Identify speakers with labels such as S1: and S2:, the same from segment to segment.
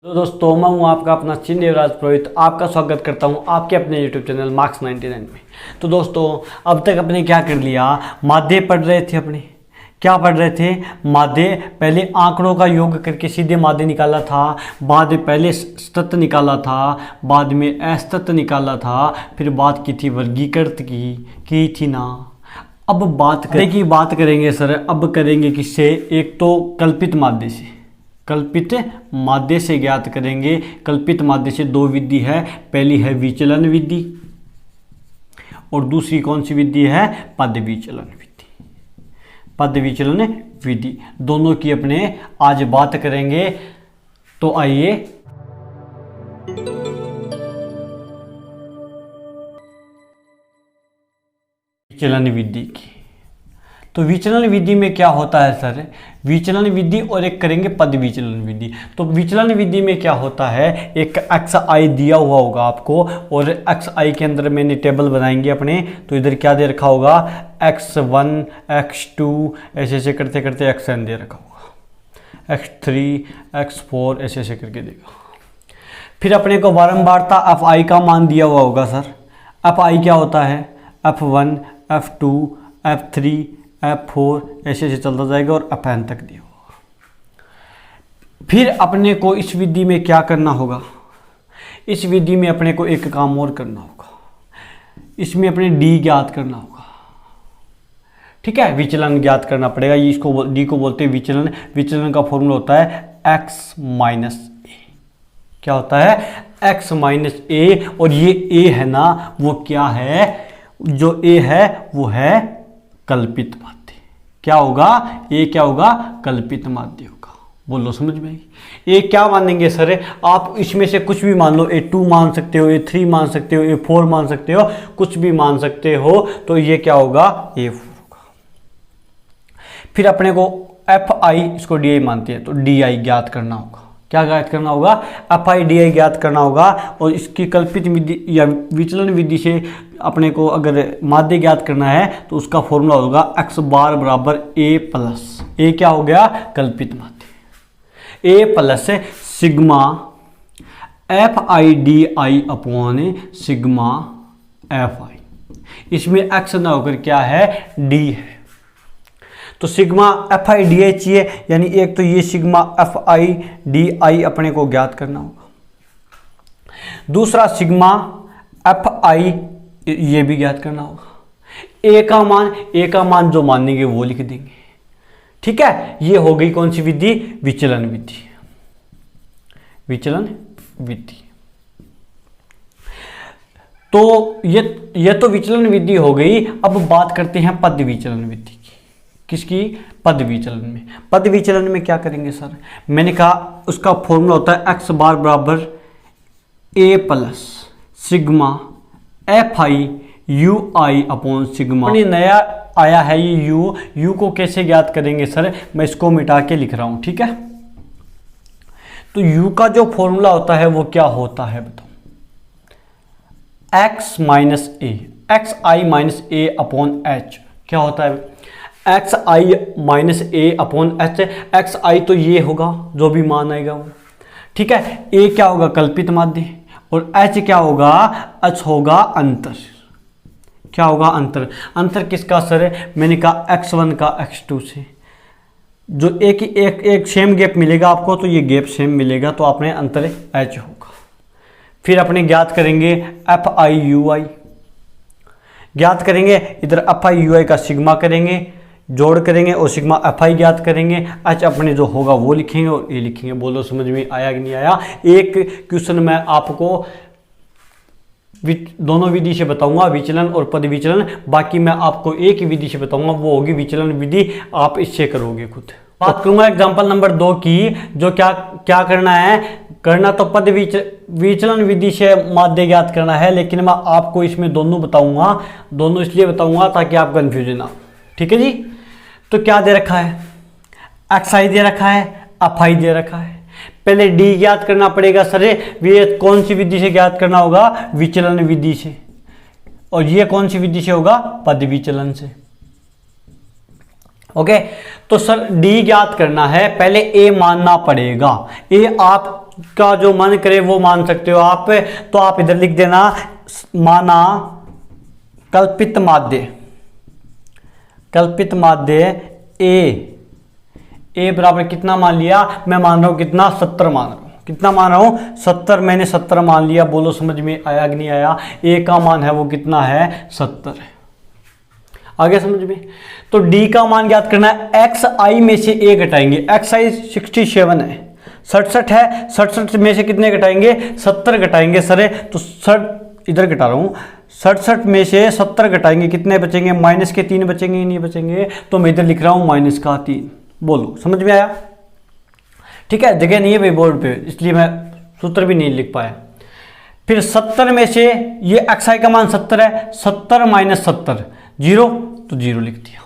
S1: तो दोस्तों मैं हूँ आपका अपना चिन्ह देवराज पुरोहित। आपका स्वागत करता हूँ आपके अपने यूट्यूब चैनल मार्क्स 99 में। तो दोस्तों अब तक अपने क्या कर लिया, माध्य पढ़ रहे थे। अपने क्या पढ़ रहे थे? माध्य। पहले आंकड़ों का योग करके सीधे माध्य निकाला था, बाद में पहले सतत निकाला था, बाद में असतत निकाला था, फिर बात की थी वर्गीकृत की थी ना। अब बात करेंगे सर। अब करेंगे किससे? एक तो कल्पित माध्य से, कल्पित माध्य से ज्ञात करेंगे। कल्पित माध्य से दो विधि है, पहली है विचलन विधि और दूसरी कौन सी विधि है? पद विचलन विधि। पद विचलन विधि दोनों की अपने आज बात करेंगे। तो आइए विचलन विधि की। तो विचलन विधि में क्या होता है सर? विचलन विधि और एक करेंगे पद विचलन विधि। तो विचलन विधि में क्या होता है, एक एक्स आई दिया हुआ होगा आपको और एक्स आई के अंदर मैंने टेबल बनाएंगे अपने। तो इधर क्या दे रखा होगा? x1 x2 ऐसे ऐसे करते करते xn दे रखा होगा, x3 x4 ऐसे ऐसे करके देगा। फिर अपने को बारंबारता एफ आई का मान दिया हुआ होगा सर। एफ आई क्या होता है? f1 f2 f3 f4 ऐसे ऐसे चलता जाएगा और fn तक दिया होगा। फिर अपने को इस विधि में क्या करना होगा? इस विधि में अपने को एक काम और करना होगा, इसमें अपने d ज्ञात करना होगा। ठीक है, विचलन ज्ञात करना पड़ेगा। ये इसको d को बोलते हैं विचलन। विचलन का फॉर्मूला होता है x माइनस ए। क्या होता है? x माइनस ए। और ये a है ना, वो क्या है? जो a है वो है कल्पित माध्य। क्या होगा? ये क्या होगा? कल्पित माध्य होगा। बोलो समझ में? ये क्या मानेंगे सर? आप इसमें से कुछ भी मान लो, A2 मान सकते हो, A3 मान सकते हो, A4 मान सकते हो, कुछ भी मान सकते हो। तो ये क्या होगा? A4 होगा। फिर अपने को FI, इसको DI मानते हैं, तो DI ज्ञात करना होगा। क्या ज्ञात करना होगा? FI DI ज्ञात करना होगा। और इसकी कल्पित विधि या विचलन विधि से अपने को अगर माध्य ज्ञात करना है तो उसका फॉर्मूला होगा x बार बराबर a प्लस ए। क्या हो गया? कल्पित माध्य। a plus sigma FI upon sigma FI। इसमें x ना होकर क्या है? d है। तो सिग्मा FI DI चाहिए, यानी एक तो ये सिग्मा FI DI अपने को ज्ञात करना होगा। दूसरा सिग्मा FI ये भी ज्ञात करना होगा। ए का मान जो मानेंगे वो लिख देंगे। ठीक है, ये हो गई कौन सी विधि? विचलन विधि। विचलन विधि। तो ये तो विचलन विधि हो गई। अब बात करते हैं पद विचलन विधि की। किसकी? पद विचलन में। पद विचलन में क्या करेंगे सर? मैंने कहा उसका फॉर्मूला होता है x बार बराबर a plus sigma FI UI upon sigma. नया आया है ये u को कैसे ज्ञात करेंगे सर? मैं इसको मिटा के लिख रहा हूं। ठीक है, तो u का जो फॉर्मूला होता है वो क्या होता है बताओ? x माइनस ए, एक्स आई माइनस ए अपॉन एच। क्या होता है? एक्स आई माइनस ए अपॉन एच। एक्स आई तो ये होगा, जो भी मान आएगा वो। ठीक है, ए क्या होगा? कल्पित माध्य। और एच क्या होगा? एच होगा अंतर। क्या होगा? अंतर। अंतर किसका सर? मैंने कहा x1 का x2 से। जो एक सेम गैप मिलेगा आपको, तो ये गैप सेम मिलेगा, तो आपने अंतर h होगा। फिर अपने ज्ञात करेंगे FI UI ज्ञात करेंगे। इधर FI UI का सिग्मा करेंगे, जोड़ करेंगे और सिग्मा FI ज्ञात करेंगे। h अपने जो होगा वो लिखेंगे और ए लिखेंगे। बोलो समझ में आया कि नहीं आया? एक क्वेश्चन मैं आपको दोनों विधि से बताऊंगा, विचलन और पद विचलन। बाकी मैं आपको एक ही विधि से बताऊंगा, वो होगी विचलन विधि। आप इससे करोगे खुद। बात करूंगा एग्जांपल नंबर 2 की, जो क्या करना है? करना तो पद विचलन विधि से माध्य ज्ञात करना है, लेकिन मैं आपको इसमें दोनों बताऊंगा। दोनों इसलिए बताऊंगा ताकि आप कंफ्यूजन ना हो। ठीक है जी। तो क्या दे रखा है? XI दे रखा है, FI दे रखा है। पहले d ज्ञात करना पड़ेगा सर। ये कौन सी विधि से ज्ञात करना होगा? विचलन विधि से। और ये कौन सी विधि से होगा? पद विचलन से। ओके, तो सर डी ज्ञात करना है, पहले ए मानना पड़ेगा। ए आप आपका जो मन करे वो मान सकते हो आप। तो आप इधर लिख देना माना कल्पित माध्य, कल्पित माध्य ए बराबर कितना मान लिया, मैं मान रहा हूं कितना 70 मान रहा हूं, कितना मान रहा हूं 70, मैंने 70 मान लिया। बोलो समझ में आया कि नहीं आया। ए का मान है वो कितना है 70 है। आगे समझ में। तो डी का मान ज्ञात करना है, एक्स आई में से ए घटाएंगे, एक्स आई 67 है, 67 है, 67 में से कितने घटाएंगे 70 घटाएंगे सर। तो 60 इधर घटा रहा हूं, 67 में से 70 घटाएंगे कितने बचेंगे, माइनस के 3 बचेंगे, नहीं बचेंगे। तो मैं इधर लिख रहा हूं माइनस का 3। बोलो समझ में आया। ठीक है, जगह नहीं है भाई बोर्ड पे, इसलिए मैं सूत्र भी नहीं लिख पाया। फिर 70 में से ये एक्स आई का मान 70 है, 70 माइनस 70 0, तो 0 लिख दिया।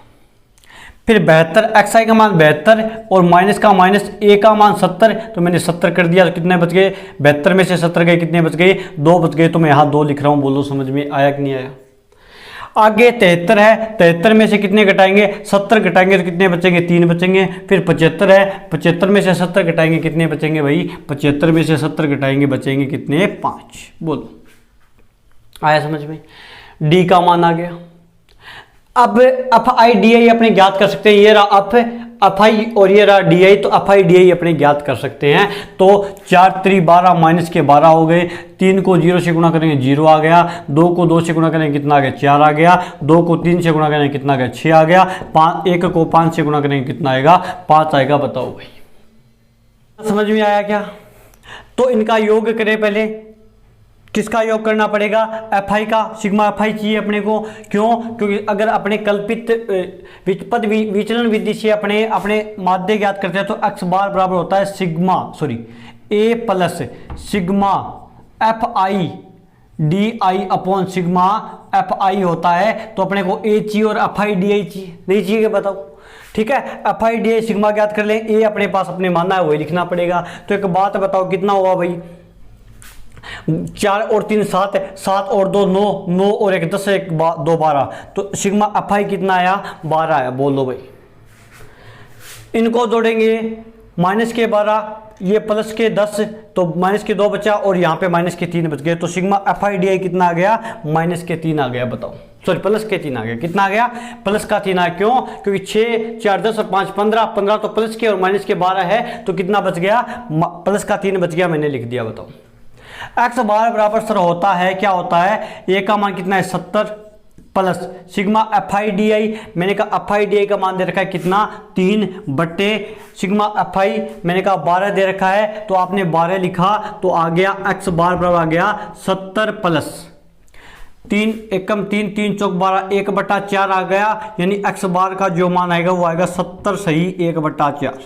S1: फिर 72, एक्स आई का मान 72 और माइनस का माइनस, ए का मान 70, तो मैंने 70 कर दिया। तो कितने बच गए, 72 में से 70 गए, कितने बच गए 2 बच गए। तो मैं यहाँ 2 लिख रहा हूँ। बोलो समझ में आया कि नहीं आया। आगे 73 है, 73 में से कितने घटाएंगे 70 घटाएंगे तो कितने बचेंगे 3 बचेंगे। फिर 75 है, 75 में से 70 घटाएंगे कितने बचेंगे भाई, 75 में से 70 घटाएंगे बचेंगे कितने 5। बोलो आया समझ में। डी का मान आ गया। अब एफ आई डी आई अपने ज्ञात कर सकते हैं। ये रहा एफ आई और ये रहा डी आई, तो एफ आई डी आई अपने ज्ञात कर सकते हैं। तो 4 3 12 माइनस के 12 हो गए, 3 को 0 से गुणा करेंगे 0 आ गया, 2 को 2 से गुणा करेंगे कितना आ गया 4 आ गया, 2 को 3 से गुणा करेंगे कितना आ गया 6 आ गया, 1 को 5 से गुणा करेंगे कितना आएगा 5 आएगा। बताओ भाई समझ में आया क्या। तो इनका योग करें पहले, किसका योग करना पड़ेगा, एफ आई का। सिग्मा एफ आई चाहिए अपने को, क्यों, क्योंकि अगर अपने कल्पित पद विचलन विधि से अपने माध्य ज्ञात करते हैं तो एक्स बार बराबर होता है sigma A plus sigma F I D I upon sigma F आई होता है। तो अपने को ए चाहिए और एफ आई डी आई चाहिए, नहीं चाहिए बताओ। ठीक है, F I D I sigma ज्ञात कर लें, ए अपने पास अपने मानना है वही लिखना पड़ेगा। तो एक बात बताओ कितना हुआ भाई, 4 और 3 7, 7 और 2 9, 9 और 1 10, 1 2 12, तो सिग्मा एफ आई कितना आया 12 आया। बोलो भाई, इनको जोड़ेंगे माइनस के 12, ये प्लस के 10, तो माइनस के 2 बचा और यहाँ पे माइनस के 3 बच गए। तो sigma F I D I कितना आ गया माइनस के 3 आ गया। बताओ, सॉरी प्लस के 3 आ गया। कितना आ गया प्लस का 3 आ गया। क्यों, क्योंकि 6 4 10 और 5 15, 15 तो प्लस के और माइनस के 12 है, तो कितना बच गया प्लस का 3 बच गया, मैंने लिख दिया। बताओ एक्स बार बराबर सर होता है, क्या होता है, ए का मान कितना है 70 plus sigma F I D I, मैंने कहा एफ आई डी आई का मान दे रखा है कितना 3 बट्टे सिग्मा एफ आई मैंने कहा 12 दे रखा है, तो आपने 12 लिखा तो आ गया एक्स बार बराबर आ गया 70 प्लस 3 एकम 3 3 चौक 12 1 बट्टा 4 आ गया। यानी एक्स बार का जो मान आएगा वो आएगा 70 सही 1 बट्टा 4।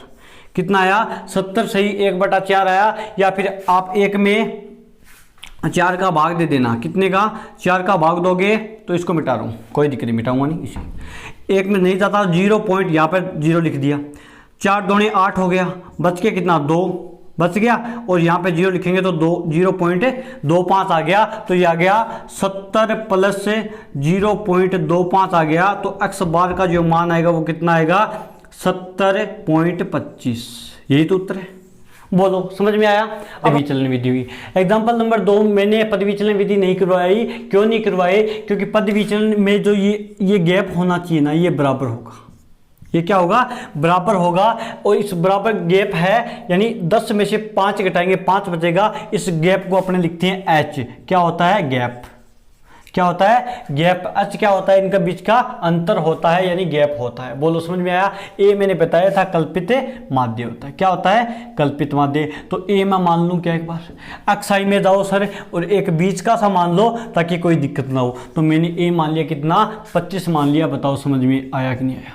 S1: कितना आया 70 सही 1 बट्टा 4 आया। या फिर आप 1 में 4 का भाग दे देना, कितने का 4 का भाग दोगे, तो इसको मिटा रहा हूँ, कोई दिक्कत नहीं, मिटाऊंगा नहीं इसे। 1 में नहीं जाता 0 पॉइंट, यहाँ पर 0 लिख दिया, 4 दूने 8 हो गया, बच के कितना 2 बच गया, और यहाँ पे 0 लिखेंगे तो 0.25 आ गया। तो ये आ गया 70 प्लस 0.25 आ गया। तो एक्स बार का जो मान आएगा वो कितना आएगा 70.25। यही तो उत्तर है। बोलो समझ में आया। पद विचलन विधि हुई। एग्जाम्पल नंबर 2, मैंने पद विचलन विधि नहीं करवाई। क्यों नहीं करवाई, क्योंकि पद विचलन में जो ये गैप होना चाहिए ना, ये बराबर होगा। ये क्या होगा बराबर होगा, और इस बराबर गैप है, यानी 10 में से 5 घटाएंगे 5 बचेगा। इस गैप को अपने लिखते हैं एच। क्या होता है गैप, क्या होता है गैप। एच क्या होता है, इनका बीच का अंतर होता है, यानी गैप होता है। बोलो समझ में आया। ए मैंने बताया था कल्पित माध्य होता है। क्या होता है कल्पित माध्य। तो ए मैं मान लूं क्या, एक बार एक्स आई में जाओ सर और एक बीच का सा मान लो ताकि कोई दिक्कत ना हो। तो मैंने ए मान लिया कितना 25 मान लिया। बताओ समझ में आया कि नहीं आया।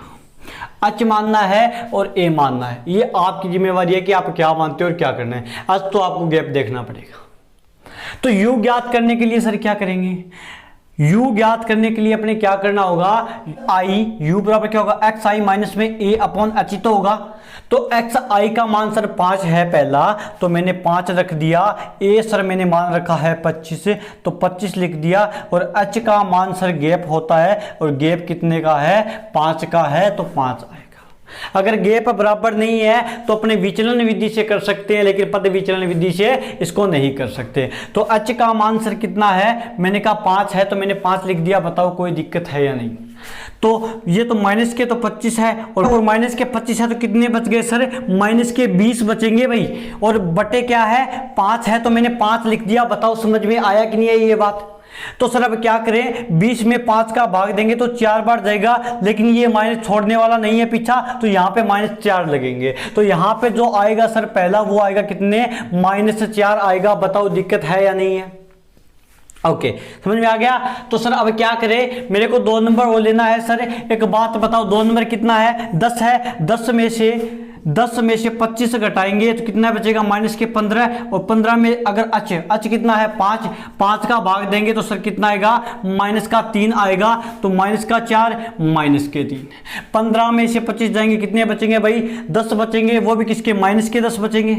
S1: एच मानना है और ए मानना है, ये आपकी जिम्मेवारी है कि आप क्या मानते हो और क्या करना है। आज तो आपको गैप देखना पड़ेगा। तो यू ज्ञात करने के लिए सर क्या करेंगे, u ज्ञात करने के लिए अपने क्या करना होगा, i u बराबर क्या होगा एक्स आई माइनस में a अपॉन एच ही तो होगा। तो एक्स आई का मान सर 5 है पहला, तो मैंने 5 रख दिया। a सर मैंने मान रखा है 25, तो 25 लिख दिया। और h का मान सर गैप होता है, और गैप कितने का है 5 का है, तो 5 आएगा। अगर गैप बराबर नहीं है तो अपने विचलन विधि से कर सकते हैं, लेकिन पद विचलन विधि से इसको नहीं कर सकते। तो h का मान सर कितना है, मैंने कहा 5 है तो मैंने 5 लिख दिया, बताओ कोई दिक्कत है या नहीं। तो ये तो माइनस के तो 25 है और माइनस के 25 है तो कितने बच गए सर, माइनस के 20 बचेंगे भाई, और बटे क्या है 5 है तो मैंने 5 लिख दिया। बताओ समझ में आया कि नहीं है ये बात। तो सर अब क्या करें, 20 में 5 का भाग देंगे तो 4 बार जाएगा, लेकिन ये माइनस छोड़ने वाला नहीं है पीछा, तो यहाँ पे -4 लगेंगे। तो यहाँ पे जो आएगा सर पहला वो आएगा कितने, -4 आएगा। बताओ दिक्कत है या नहीं है। ओके समझ में आ गया। तो सर अब क्या करें, मेरे को 2 नंबर वो लेना है सर। एक बात बताओ 2 नंबर कितना है, 10 है। 10 में से 25 घटाएंगे तो कितना बचेगा, -15, और 15 में अगर अच कितना है 5 का भाग देंगे तो सर कितना आएगा, -3 आएगा। तो -4 -3, 15 में से 25 जाएंगे कितने बचेंगे भाई, 10 बचेंगे, वो भी किसके, -10 बचेंगे।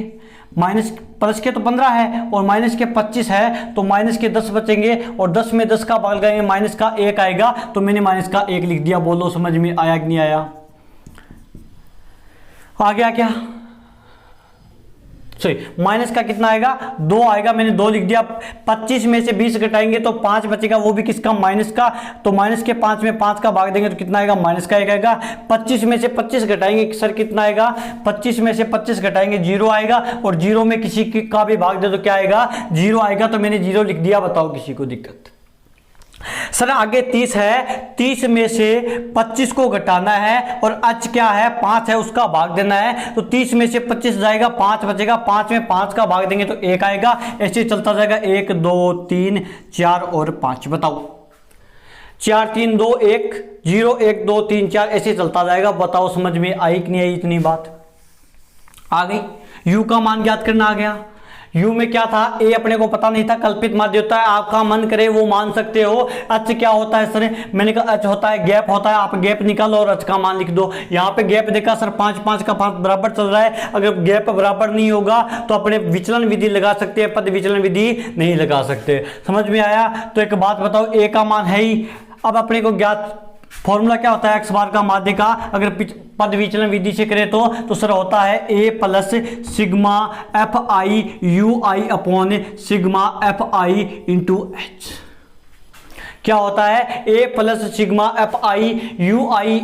S1: माइनस प्लस के तो 15 है और माइनस के 25 है, तो माइनस के 10 बचेंगे, और 10 में 10 का भाग देंगे माइनस का 1 आएगा, तो मैंने माइनस का 1 लिख दिया। बोलो समझ में आया कि नहीं आया, आ गया क्या। सॉरी माइनस का कितना आएगा, 2 आएगा, मैंने 2 लिख दिया। 25 में से 20 घटाएंगे तो 5 बचेगा, वो भी किसका, माइनस का। तो माइनस के 5 में 5 का भाग देंगे तो कितना आएगा, माइनस का 1 आएगा। 25 में से 25 घटाएंगे सर कितना आएगा, 25 में से 25 घटाएंगे 0 आएगा, और 0 में किसी का भी भाग दे तो क्या आएगा, 0 आएगा। तो मैंने 0 लिख दिया। बताओ किसी को दिक्कत। सर आगे 30 है, 30 में से 25 को घटाना है, और अच क्या है 5 है, उसका भाग देना है। तो 30 में से 25 जाएगा, 5 बचेगा, 5 में 5 का भाग देंगे तो 1 आएगा। ऐसे चलता जाएगा 1 2 3 4 और 5। बताओ 4 3 2 1 0 1 2 3 4 ऐसे चलता जाएगा। बताओ समझ में आई कि नहीं आई, इतनी बात आ गई। यू का मान ज्ञात करना आ गया। यू में क्या था, ए अपने को पता नहीं था, कल्पित माध्य होता है, आपका मन करे वो मान सकते हो। अच क्या होता है सर, मैंने कहा अच होता है गैप होता है, आप गैप निकालो और अच का मान लिख दो। यहाँ पे गैप देखा सर 5 5 का 5 बराबर चल रहा है। अगर गैप बराबर नहीं होगा तो अपने विचलन विधि लगा सकते हैं, पद विचलन विधि नहीं लगा सकते। समझ में आया। तो एक बात बताओ, ए का मान है ही। अब अपने को ज्ञात फॉर्मूला क्या होता है, एक्स बार का माध्य का, अगर पद विचलन विधि से करें तो सर होता है a plus sigma F I U I upon sigma F I into H. क्या होता है, a plus sigma F I U I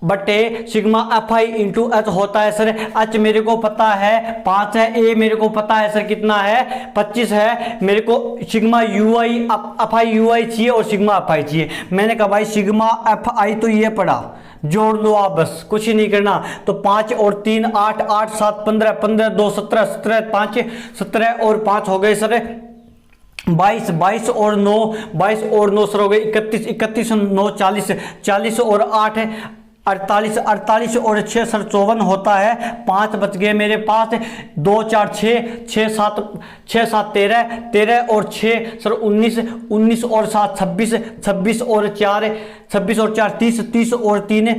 S1: बटे sigma F I into H होता है सर। एच मेरे को पता है 5 है, ए मेरे को पता है सर कितना है 25 है। मेरे को sigma U I F I U I चाहिए और सिग्मा एफ आई चाहिए। मैंने कहा भाई सिग्मा एफ आई तो ये पड़ा, जोड़ लो आप, बस कुछ ही नहीं करना। तो 5 और 3 8 8 7 15 15 2 17 17 5 17 और 5 हो गए सर 22 22 और 9 सर हो गए 31 31 9 40 40 और 8 48 48 और 6 सर 54 होता है। 5 बच गए मेरे पास, 2 4 6 6 7 13 13 और 6 सर 19 19 और 7 26 26 और 4 30 30 और 3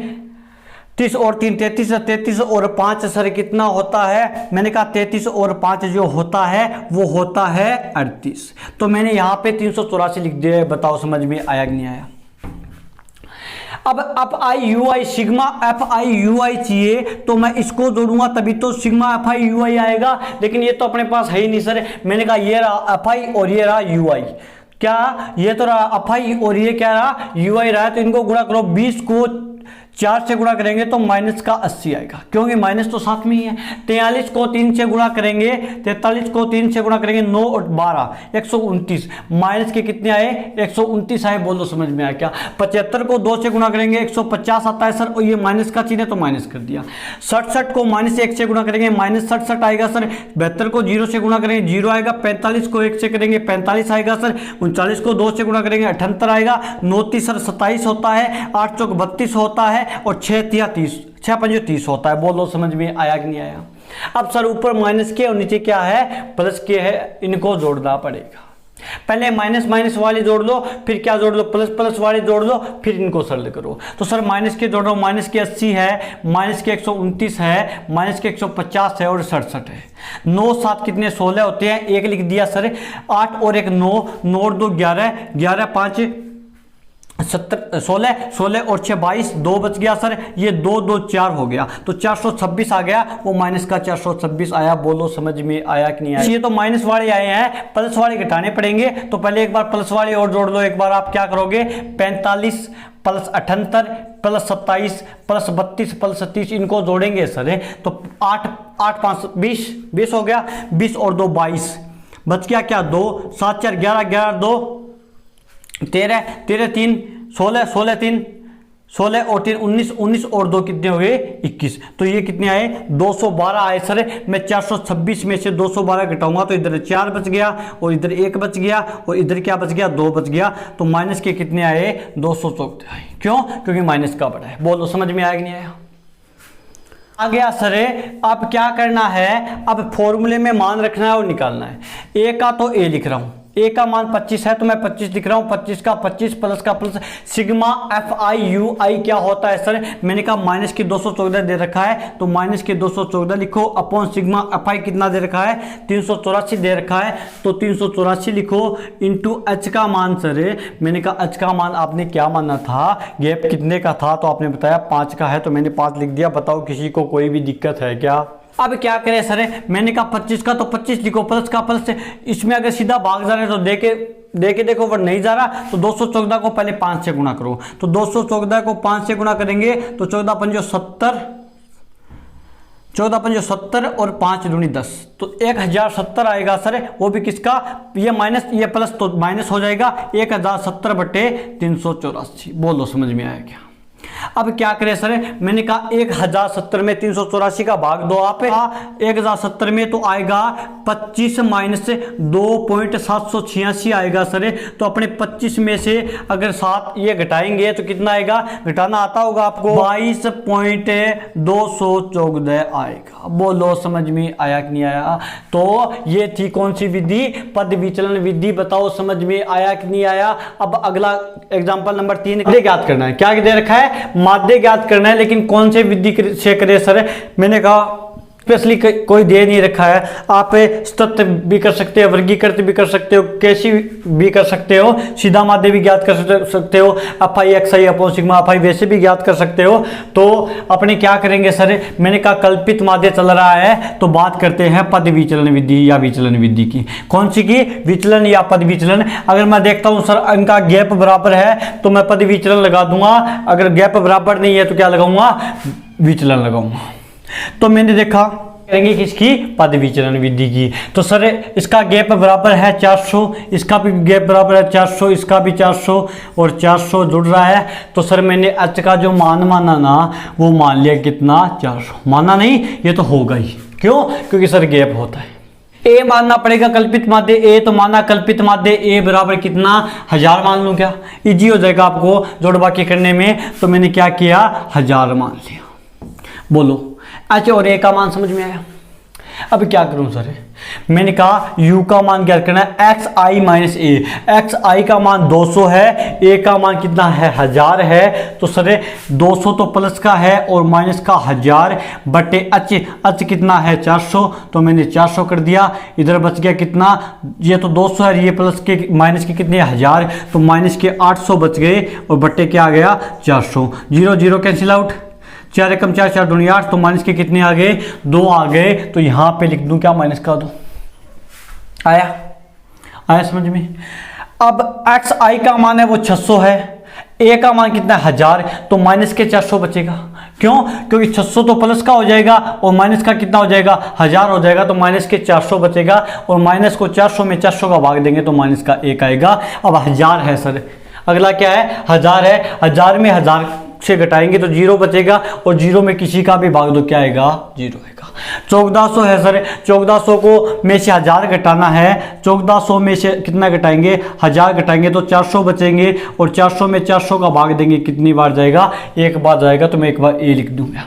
S1: 30 और 3 33 33 और 5 सर कितना होता है, मैंने कहा 33 और 5 जो होता है वो होता है 38। तो मैंने यहाँ पे 384 लिख दिया है। बताओ समझ में आया कि नहीं आया। अब F I U I sigma F I U I चाहिए तो मैं इसको जोड़ूंगा तभी तो sigma F I U I आएगा, लेकिन ये तो अपने पास है ही नहीं सर। मैंने कहा ये रहा एफ आई और ये रहा यू आई। क्या ये तो रहा एफ आई और ये क्या रहा यू आई रहा है। तो इनको गुणा करो, 20 को 4 से गुणा करेंगे तो माइनस का 80 आएगा, क्योंकि माइनस तो साथ में ही है। 43 को 3 से गुणा करेंगे, 43 को 3 से गुणा करेंगे 9 और 12 129। माइनस के कितने आए 129 आए। बोलो समझ में आया क्या। 75 को 2 से गुणा करेंगे 150 आता है सर, और ये माइनस का चिन्ह है तो माइनस कर दिया। 67 को -1 से गुणा करेंगे -67 आएगा सर। 72 को 0 से गुणा करेंगे 0 आएगा। 45 को 1 से करेंगे 45 आएगा सर। 39 को 2 से गुणा करेंगे 78 आएगा। 9 3 सर 27 होता है। 8 चौक 32 होता है, और 6 3 30 6 5 30 होता है। बोलो समझ में आया कि नहीं आया। अब सर ऊपर माइनस के और नीचे क्या है प्लस के है, इनको जोड़ना पड़ेगा। पहले माइनस माइनस वाले जोड़ लो, फिर क्या जोड़ लो प्लस प्लस वाले जोड़ लो, फिर इनको सरल करो। तो सर माइनस के जोड़ रहा हूं, माइनस के 80 है, माइनस के 129 है, माइनस के 150 है और 67 है। 9 7 कितने 16 होते हैं, 1 लिख दिया सर। 8 और 1 9 9 2 11 11 5 70 16 16 और 6 22, 2 बच गया सर, ये 2 2 4 हो गया, तो 426 आ गया, वो माइनस का 426 आया। बोलो समझ में आया कि नहीं आया? ये तो माइनस वाले आए हैं, प्लस वाले घटाने पड़ेंगे, तो पहले एक बार प्लस वाले और जोड़ लो। एक बार आप क्या करोगे, 45 प्लस 78 प्लस 27 प्लस 32 प्लस 30, इनको जोड़ेंगे सर, तो 8 8 5 20 हो गया, 20 और 2 22, बच गया क्या 2, 7 4 11 11 2 13 13 3 16 16 3 16 और 3 19 19 और 2 कितने हुए 21, तो ये कितने आए 212 आए सर। मैं 426 में से 212 घटाऊंगा तो इधर 4 बच गया और इधर 1 बच गया और इधर क्या बच गया 2 बच गया, तो माइनस के कितने आए 214 आए। क्यों? क्योंकि माइनस का बड़ा है। बोलो समझ में आया कि नहीं आया? आ गया सर। अब क्या करना है, अब फॉर्मूले में मान रखना है और निकालना है। ए का तो ए लिख रहा हूं, ए का मान 25 है तो मैं 25 लिख रहा हूं, 25 का 25 प्लस का plus, sigma F I U I क्या होता है सर, मैंने कहा माइनस की 214 दे रखा है तो माइनस के 214 लिखो, अपॉन सिग्मा एफ आई कितना दे रखा है 384 दे रखा है, तो 384 लिखो, इंटू एच का मान सर, मैंने कहा एच का मान आपने क्या माना था, गैप कितने का था, तो आपने बताया 5 का है तो मैंने 5 लिख दिया। बताओ किसी को कोई भी दिक्कत है क्या? अब क्या करें सर, मैंने कहा 25 का तो 25 लिखो, प्लस का प्लस, इसमें अगर सीधा भाग जा रहे तो देके देखो, पर नहीं जा रहा तो 214 को पहले 5 से गुणा करो, तो 214 को 5 से गुणा करेंगे तो 14 पंजो 70, 14 पंजो 70 और 5 दूनी 10, तो 1070 आएगा सर। वो भी किसका, ये माइनस ये प्लस तो माइनस हो जाएगा, 1070 बटे 384। बोलो समझ में आया क्या? अब क्या करें सर, मैंने कहा 1070 में 384 का भाग दो आप, 1070 में तो आएगा 25 माइनस 2.786 आएगा सर, तो अपने 25 में से अगर 7 ये घटाएंगे तो कितना आएगा, घटाना आता होगा आपको, 22.214 आएगा। बोलो समझ में आया कि नहीं आया? तो ये थी कौन सी विधि, पद विचलन विधि। बताओ समझ में आया कि नहीं आया? अब अगला एग्जांपल नंबर 3 ज्ञात करना है। क्या दे रखा है, माध्य ज्ञात करना है, लेकिन कौन से विधि से करे सर, मैंने कहा स्पेशली कोई दे नहीं रखा है, आप तत्व भी कर सकते हो, वर्गीकृत भी कर सकते हो, कैसी भी कर सकते हो, सीधा माध्य भी ज्ञात कर सकते हो, F I x I upon sigma F आई वैसे भी ज्ञात कर सकते हो। तो अपने क्या करेंगे सर, मैंने कहा कल्पित माध्य चल रहा है तो बात करते हैं पद विचलन विधि या विचलन विधि की। कौन सी की, विचलन या पद विचलन। अगर मैं देखता हूं सर इनका गैप बराबर है तो मैं पद विचलन लगा दूंगा, अगर गैप बराबर नहीं है तो क्या लगाऊंगा, विचलन लगाऊंगा। तो मैंने देखा करेंगे किसकी, पद विचलन विधि की, तो सर इसका गैप बराबर है 400, इसका भी गैप बराबर है 400, इसका भी 400 और 400 जुड़ रहा है, तो सर मैंने एच का जो मान माना ना वो मान लिया कितना 400, माना नहीं, ये तो होगा ही। क्यों? क्योंकि सर गैप होता है। ए मानना पड़ेगा कल्पित माध्य, ए तो माना कल्पित माध्य, ए बराबर कितना 1000 मान लूं, क्या इजी हो जाएगा आपको जोड़ बाकी करने में, तो मैंने क्या किया 1000 मान लिया। बोलो एच और ए का मान समझ में आया? अब क्या करूं सर, मैंने कहा u का मान क्या करना है, एक्स आई माइनस ए, एक्स आई का मान 200 है, ए का मान कितना है 1000 है, तो सर 200 तो प्लस का है और माइनस का 1000 बटे एच, एच कितना है 400, तो मैंने 400 कर दिया, इधर बच गया कितना, ये तो 200 है, ये प्लस के माइनस के कितने 1000, तो माइनस के 800 बच गए और बटे क्या आ गया 400, 0 0 कैंसिल आउट, 4 एकम 4 4 दूनी 8, तो माइनस के कितने आ गए 2 आ गए, तो यहां पे लिख दूं क्या माइनस का 2। आया समझ में? अब एक्स आई का मान है वो 600 है, ए का मान कितना है 1000, तो माइनस के 400 बचेगा। क्यों? क्योंकि 600 तो प्लस का हो जाएगा और माइनस का कितना हो जाएगा 1000 हो जाएगा, तो माइनस के 400 बचेगा और माइनस को 400 में 400 का भाग देंगे तो माइनस का 1 आएगा। अब 1000 है सर, अगला क्या है 1000 है, 1000 में 1000 से घटाएंगे तो 0 बचेगा और 0 में किसी का भी भाग दो क्या आएगा 0 आएगा। 1400 है सर, 1400 को में से 1000 घटाना है, 1400 में से कितना घटाएंगे 1000 घटाएंगे तो 400 बचेंगे और 400 में 400 का भाग देंगे कितनी बार जाएगा, एक बार जाएगा, तो मैं एक बार ए लिख दूंगा।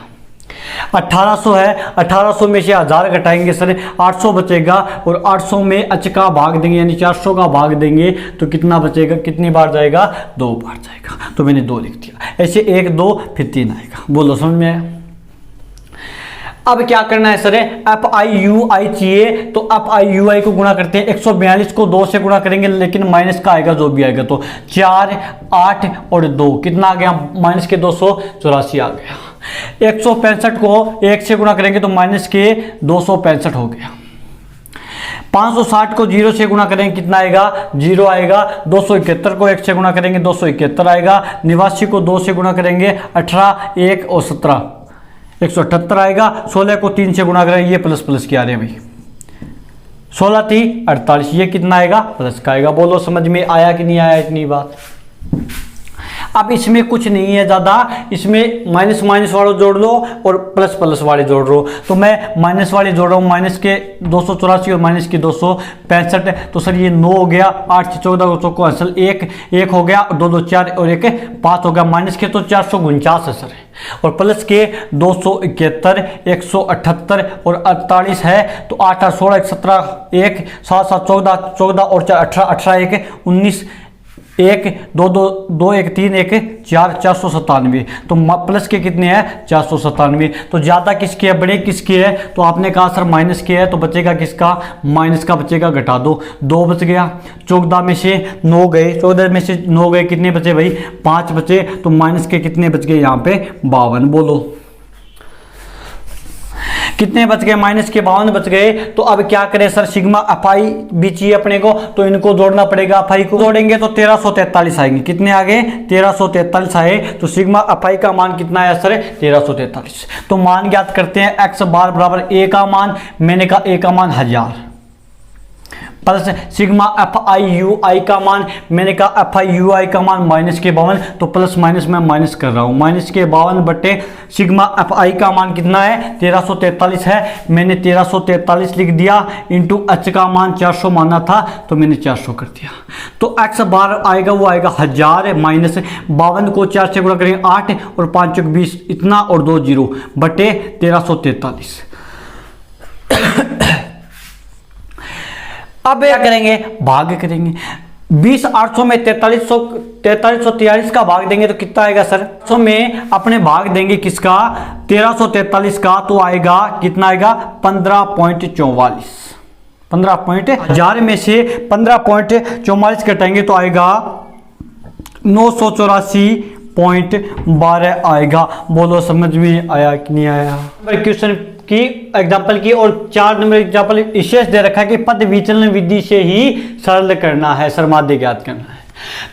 S1: 1800 है, 1800 में से 1000 घटाएंगे सर 800 बचेगा और 800 में एच का भाग देंगे यानी 400 का भाग देंगे तो कितना बचेगा, कितनी बार जाएगा 2 बार जाएगा, तो मैंने 2 लिख दिया। ऐसे 1 2 फिर 3 आएगा। बोलो समझ में आया? अब क्या करना है sir, F I U I चाहिए, तो एफ आई यू आई को गुणा करते हैं। 142 को 2 से गुणा करेंगे, लेकिन माइनस का आएगा जो भी आएगा, तो 4 8 और 2 कितना आ गया, माइनस के 284 आ गया। 165 को 1 से गुणा करेंगे तो माइनस के 265 हो गया। 560 को 0 से गुणा करेंगे कितना आएगा, 0 आएगा। 271 को 1 से गुणा करेंगे 271 आएगा। 89 को 2 से गुणा करेंगे 18 1 और 17 178 आएगा। 16 को 3 से गुणा करेंगे, ये प्लस प्लस क्या आ रहे हैं भाई, 16 3 48, ये कितना आएगा, प्लस का आएगा। बोलो समझ में आया कि नहीं आया इतनी बात। अब इसमें कुछ नहीं है ज़्यादा, इसमें माइनस माइनस वाले जोड़ लो और प्लस प्लस वाले जोड़ लो। तो मैं माइनस वाले जोड़ रहा हूँ, माइनस के 284 और माइनस के 265, तो सर ये 9 हो गया। 8 से 14 को असल 1 हो गया, 2 2 4 और 1 5 हो गया। माइनस के तो 449 है सर, और प्लस के 271 178 और 48 है, तो 8 8 16 1 17 1 7 7 14 14 और 4 18 18 1 19 1 2 2 2 1 3 1 4 497। तो प्लस के कितने हैं, 497। तो ज़्यादा किसके है, बड़े किसके है, तो आपने कहा सर माइनस के है, तो बचेगा किसका, माइनस का बचेगा, घटा दो। 2 बच गया, 14 में से 9 गए, 14 में से 9 गए, कितने बचे भाई, 5 बचे। तो माइनस के कितने बच गए यहाँ पे, 52। बोलो कितने बच गए, माइनस के 52 बच गए। तो अब क्या करें सर, सिग्मा एफ आई भी चाहिए अपने को, तो इनको जोड़ना पड़ेगा। एफ आई को जोड़ेंगे तो 1343 आएंगे। कितने आ गए, 1343 आए। तो सिग्मा एफ आई का मान कितना आया सर, 1343। तो मान ज्ञात करते हैं, एक्स बार बराबर ए का मान, मैंने कहा ए का मान 1000, plus sigma F I U I का मान, मैंने कहा एफ आई यू आई का मान माइनस के 52, तो प्लस माइनस में माइनस कर रहा हूँ। माइनस के 52 बटे सिग्मा एफ आई का मान कितना है, 1343 है, मैंने 1343 लिख दिया। इंटू एच का मान 400 माना था, तो मैंने 400 कर दिया। तो एक्स बार आएगा, वो आएगा 1000 माइनस 52 को 4 से गुणा करेंगे 8 और 5 20 इतना और 2 0 बटे 1343। अब क्या करेंगे, भाग करेंगे। 20 800 में 4343 का भाग देंगे तो कितना आएगा सर, 100 में अपने भाग देंगे किसका, 1343 का, तो आएगा कितना आएगा, 15.44। 15.1000 में से 15.44 घटाएंगे तो आएगा 984.12 आएगा। बोलो समझ में आया कि नहीं आया। क्वेश्चन की एग्जाम्पल की और 4 नंबर एग्जाम्पल विशेष दे रखा है कि पद विचलन विधि से ही सरल करना है, सरमाध्य ज्ञात करना है।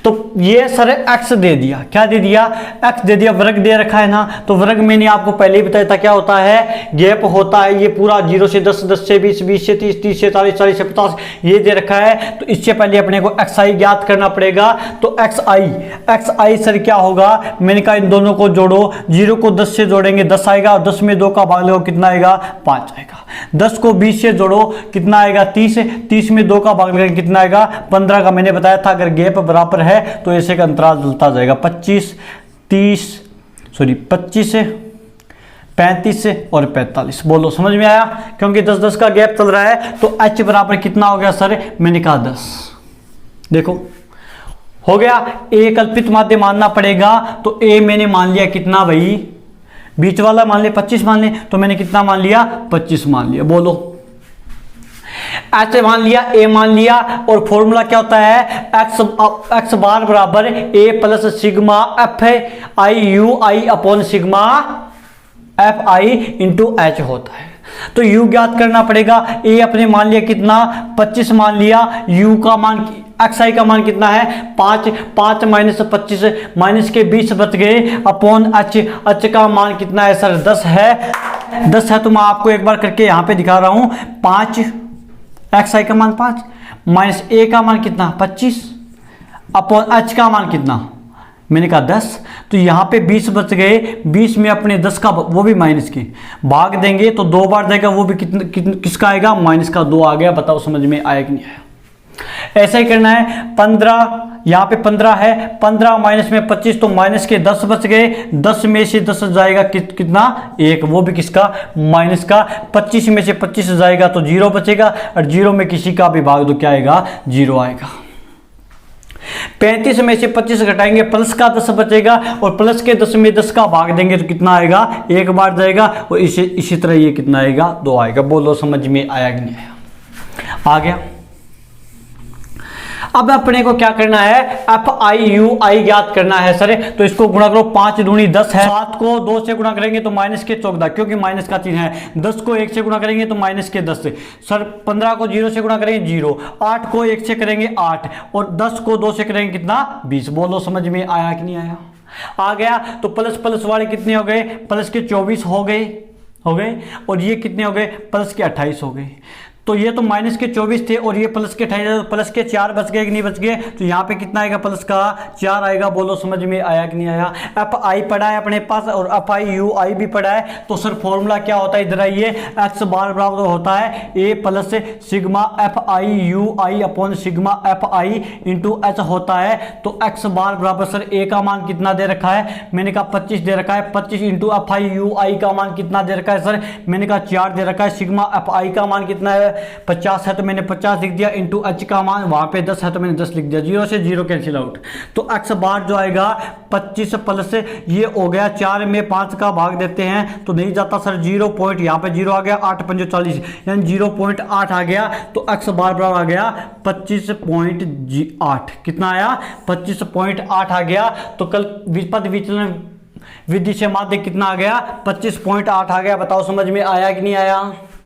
S1: तो ये सर x दे दिया, क्या दे दिया, x दे दिया, वर्ग दे रखा है ना। तो वर्ग मैंने आपको पहले ही बताया था क्या होता है, गैप होता है। ये पूरा 0 से 10 10 से 20 20 से 30 30 से 40 40 से 50 ये दे रखा है। तो इससे पहले अपने को xi ज्ञात करना पड़ेगा। तो xi सर क्या होगा, मैंने कहा इन दोनों को जोड़ो, 0 को 10 से जोड़ेंगे 10 आएगा, और 10 में 2 का भाग लो कितना आएगा, 5 आएगा। 10 को 20 से जोड़ो कितना आएगा, 30, 30 में 2 का भाग लगेगा कितना आएगा, 15 का। मैंने बताया था अगर गैप बराबर है तो ऐसे का अंतराल चलता जाएगा, 25 35 35 और 45। बोलो समझ में आया, क्योंकि 10 10 का गैप चल रहा है। तो h बराबर कितना हो गया सर, मैंने कहा 10। देखो हो गया, a कल्पित माध्य मानना पड़ेगा। तो a मैंने मान लिया कितना भाई, बीच वाला मान लिया 25 मान लिया, तो मैंने कितना मान लिया, 25 मान लिया। बोलो एच मान लिया, ए मान लिया, और फॉर्मूला क्या होता है, एक्स बार बराबर A plus sigma F I U I upon sigma F I into H होता है। तो u ज्ञात करना पड़ेगा। a अपने मान लिया कितना, 25 मान लिया, u का मान xi का मान कितना है, 5 माइनस 25 माइनस के 20 बच गए अपॉन h का मान कितना है सर, 10 है। 10 है तो मैं आपको एक बार करके यहाँ पे दिखा रहा हूँ। 5 xi का मान 5 माइनस a का मान कितना 25 अपॉन h का मान कितना, मैंने कहा 10। तो यहाँ पे 20 बच गए, 20 में अपने 10 का वो भी माइनस के भाग देंगे तो 2 बार देगा, वो भी किसका आएगा, माइनस का 2 आ गया। बताओ समझ में आया कि नहीं आया। ऐसा ही करना है। 15 यहाँ पे 15 है, 15 माइनस में 25 तो माइनस के 10 बच गए, 10 में से 10 जाएगा कितना, 1, वो भी किसका, माइनस का। 25 में से 25 जाएगा तो 0 बचेगा, और 0 में किसी का भी भाग दो क्या आएगा, 0 आएगा। 35 में से 25 घटाएंगे, प्लस का 10 बचेगा और प्लस के 10 में 10 का भाग देंगे तो कितना आएगा, 1 बार जाएगा और इसी तरह ये कितना आएगा, 2 आएगा। बोलो समझ में आया कि नहीं आया? आ गया। अब अपने को क्या करना है, एफ आई यू आई ज्ञात करना है सर। तो इसको गुणा करो, 5 दूनी 10 है, 7 को 2 से गुणा करेंगे तो माइनस के 14 क्योंकि माइनस का चिन्ह है, 10 को 1 से गुणा करेंगे तो माइनस के 10 सर, 15 को 0 से गुणा करेंगे 0, 8 को 1 से करेंगे 8 और 10 को 2 से करेंगे कितना, 20। बोलो समझ में आया कि नहीं आया? आ गया। तो प्लस प्लस वाले कितने हो गए, प्लस के 24 हो गए और ये कितने हो गए, प्लस के 28 हो गए। तो ये तो माइनस के 24 थे और ये प्लस के 28, तो प्लस के 4 बच गए कि नहीं बच गए? तो यहाँ पे कितना आएगा, प्लस का 4 आएगा। बोलो समझ में आया कि नहीं आया? एफ आई पढ़ा है अपने पास और एफ आई यू आई भी पढ़ा है। तो सर फॉर्मूला क्या होता है, इधर आइए, एक्स बार बराबर होता है A plus sigma F I U I upon sigma F I into H होता है। तो एक्स बार बराबर सर ए का मान कितना दे रखा है, मैंने कहा 25 दे रखा है, 25 into F I U I का मान कितना दे रखा है सर, मैंने कहा 4 दे रखा है। सिग्मा एफ आई का मान कितना है, 50 है तो मैंने 50 लिख दिया, इंटू एच का मान वहां पे 10 है तो मैंने 10 लिख दिया, 0 से 0 कैंसिल आउट। तो एक्स बार जो आएगा 25 प्लस ये हो गया 4 में 5 का भाग देते हैं तो नहीं जाता सर, 0 पॉइंट यहाँ पे 0 आ गया, 8 पंजे 40 यानी 0.8 आ गया। तो एक्स बार बराबर आ गया 25.8, कितना आया, 25.8 आ गया। तो कल विपद विचलन विधि से माध्य कितना आ गया, 25.8 आ गया। बताओ समझ में आया कि नहीं आया?